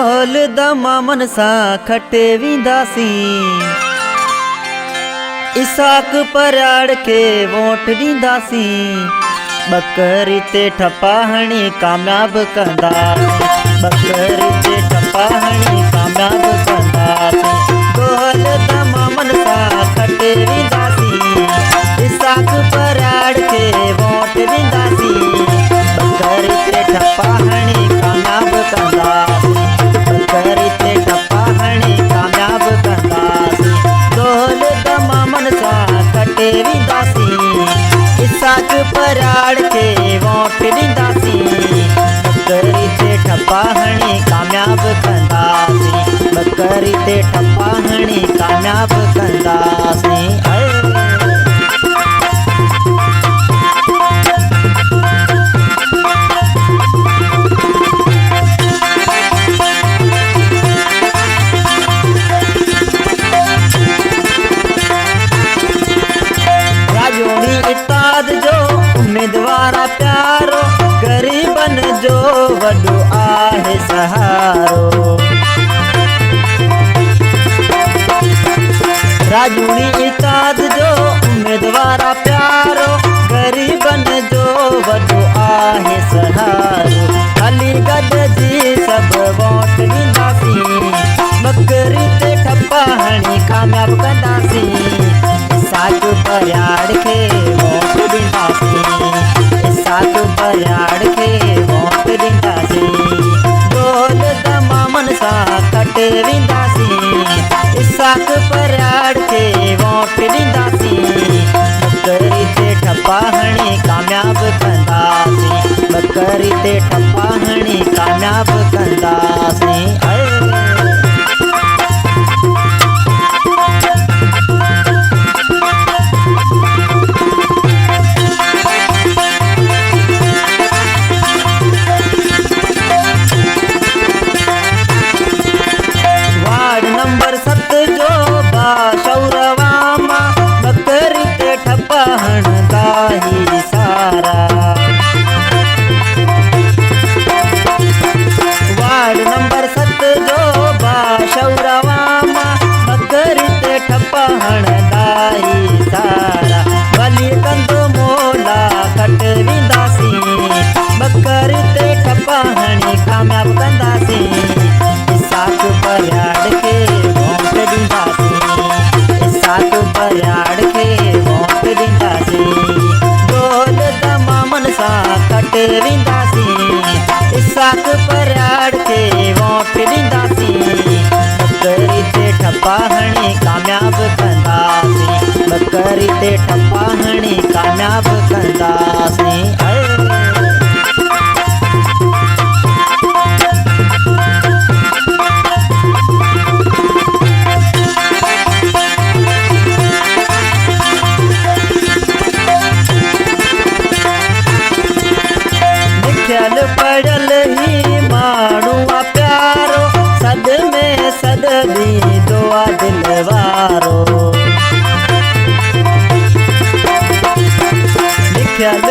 ढोल दमामन सा खटे विंदासी इसाक परयाड़ के वोट दींदासी बकरी ते ठपाहणी कामयाब कंदासी बकरी ते ठपाहणी कामयाब कंदासी ढोल दमामन सा खटे विंदासी इसाक परयाड़ के वोट दींदासी बकरी ते ठपाहणी कामयाब कंदासी बकरी ते ठपाहणी कामयाब कंदासी ढोल दमामन सा खटे विंदासी इसाक परयाड़ के वोट दींदासी बकरी ते ठपाहणी कामयाब कंदासी बकरी ते ठपाहणी कामयाब कंदासी जो उम्मीदवारा प्यारो गरीबन जो वडो आहे सहारो राजूनी इताद जो उम्मीदवारा प्यारो गरीबन जो वडो आहे सहारो अलीगढ़ जी सब वोट दींदासी बकरी ते ठपाहणी कामयाब कंदासी इसाक परयाड़ के वोट दींदासी इसाक परयाड़ के वोट दींदासी ढोल दमामन सा खटे विंदासी इसाक परयाड़ के वोट दींदासी बकरी ते ठपाहणी कामयाब कंदासी बकरी ते ठपाहणी कामयाब कंदासी शौरवामा बकरी ते ठपाहण दाही सारा वार्ड नंबर 7 जो शौरवामा बकरी ते ठपाहण दाही सारा भली कंदो मोला खट विंदासी बकरी ते ठपाहणी कामयाब कंदासी इसाक परयाड़ के वोट दींदासी इसाक परयाड़ के वोट दींदासी ढोल दमामन सा खटे विंदासी इसाक परयाड़ के वोट दींदासी बकरी ते ठपाहणी कामयाब कंदासी बकरी ते ठपाहणी कामयाब कंदासी पड़ल ही मानुआ प्यारो सद में सद दी दुआ दिलवारो लिखल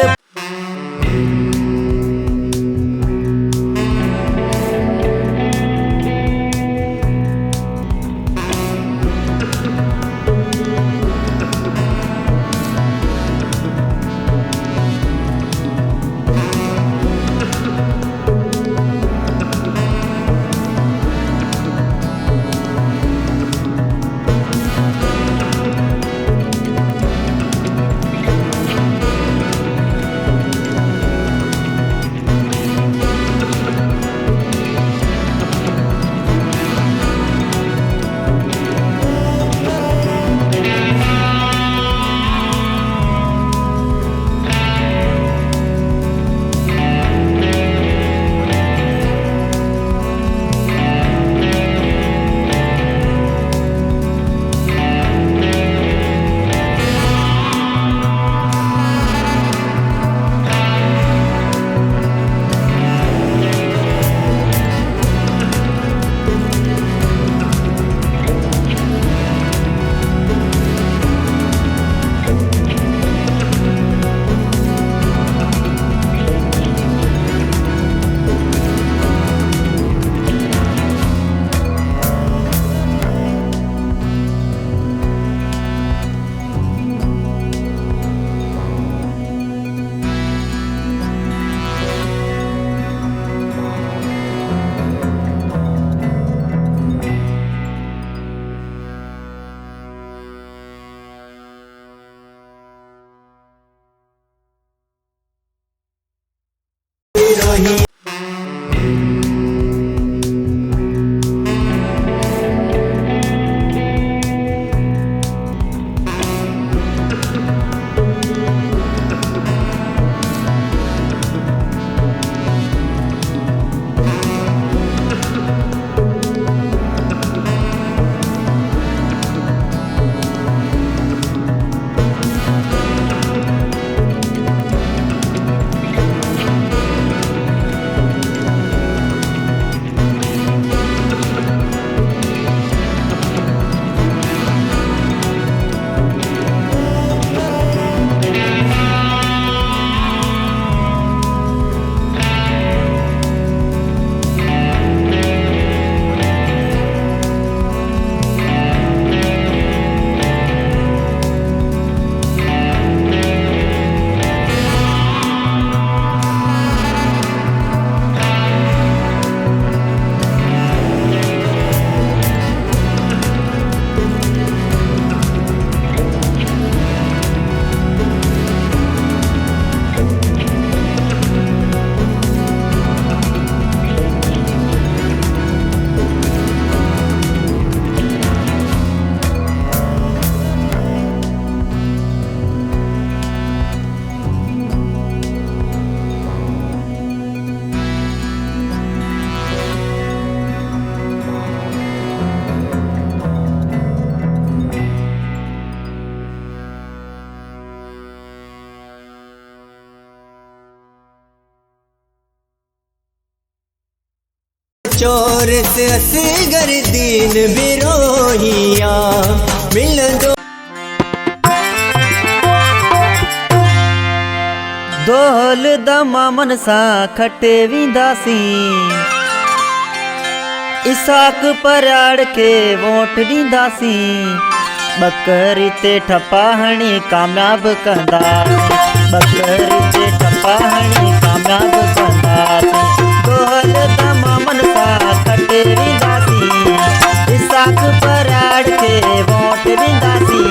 चोर से असगर दीन बिरोहिया मिलंदो दोहल दमा मनसा खटे विंदासी इसाक पराड़ के वोट ॾींदासी बकरी ते ठपा हणी कामयाब कंदासी बकरी ते ठपा हणी कामयाब कंदासी दोहल दमा मनसा खटे विंदासी इसाक पराड़ के वोट ॾींदासी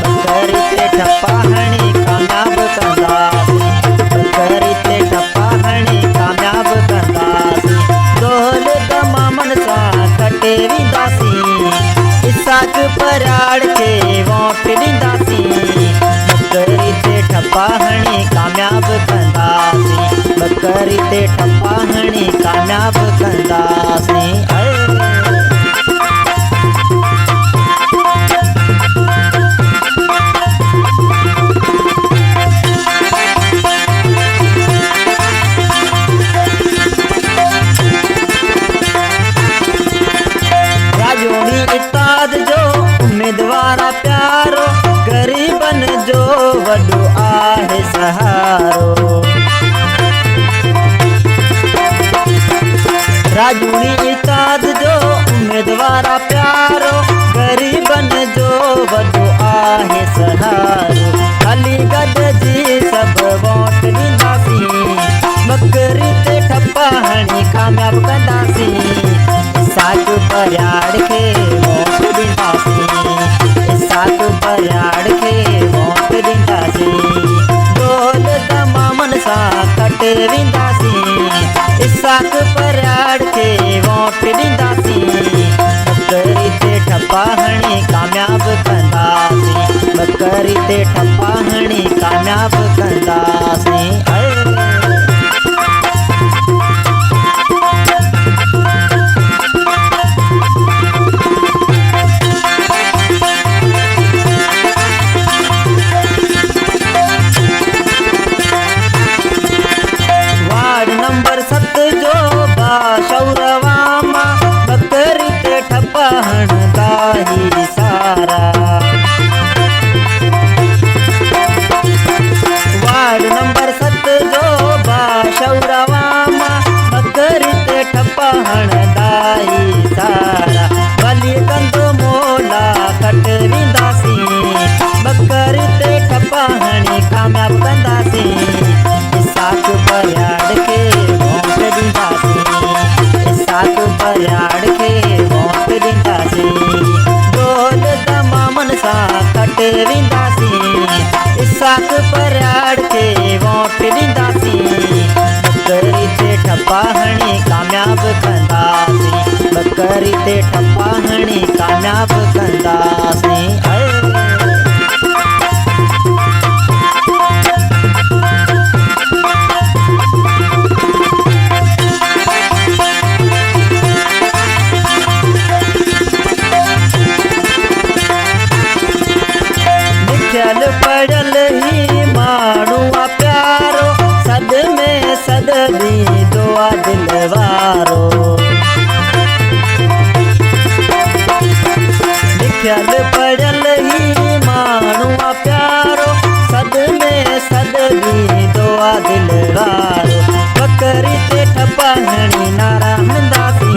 बकरी ते ठपा हणी कामयाब कंदासी बकरी ते ठपा हणी कामयाब कंदासी दोहल दमा मनसा खटे विंदासी इसाक पराड़ के वोट ॾींदासी बकरी ते ठपा हणी कामयाब कंदासी बकरी ते ठपा हणी कामयाब कंदासी इताद जो उम्मीदवारा प्यारो गरीबन जो वडो आहे सहारो राजूनी इताद जो उम्मीदवारा प्यारो गरीबन जो वडो आहे सहारो अलीगढ़ जी सब वोट ॾींदासी बकरी ते ठपा हणी कामयाब कंदासी इसाक पराड़ के वोट ॾींदासी इसाक पराड़ के वोट ॾींदासी दोहल दमा मनसा खटे विंदासी इसाक पराड़ के वोट ॾींदासी बकरी ते ठपा हणी कामयाब कंदासी बकरी ते ठपा हणी कामयाब कंदासी शौरवामा बकरी ते ठपा हणदाही सारा वार्ड नंबर 7 जो शौरवामा बकरी ते ठपा हणदाही सारा भली कंदो मोला खट विंदासी बकरी ते ठपा हणी कामयाब कंदासी इसाक पराड़ के वोट ॾींदासी इसाक पराड़ के वोट ॾींदासी दोहल दमा मनसा खटे विंदासी इसाक पराड़ के वोट ॾींदासी बकरी ते ठपा हणी कामयाब कंदासी बकरी ते ठपा हणी कामयाब कंदासी पढ़ल ही माण्हू प्यारो सद में सद दी दुआ दिलवारो लिखल पढ़ल ही माण्हू प्यारो सद में सद दी दुआ दिलवारो बकरी ते ठपा हणी नारा हणदासी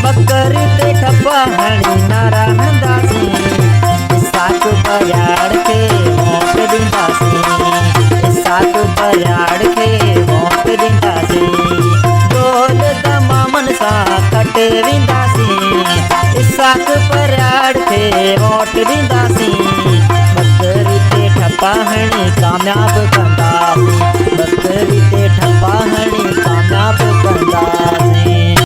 बकरी ते ठपा हणी नारा हणदासी इसाक पराड़ के वोट ॾींदासी इसाक पराड़ के वोट ॾींदासी दोहल दमा मनसा खटे विंदासी इसाक पराड़ के वोट ॾींदासी बकरी ते ठपा हणी कामयाब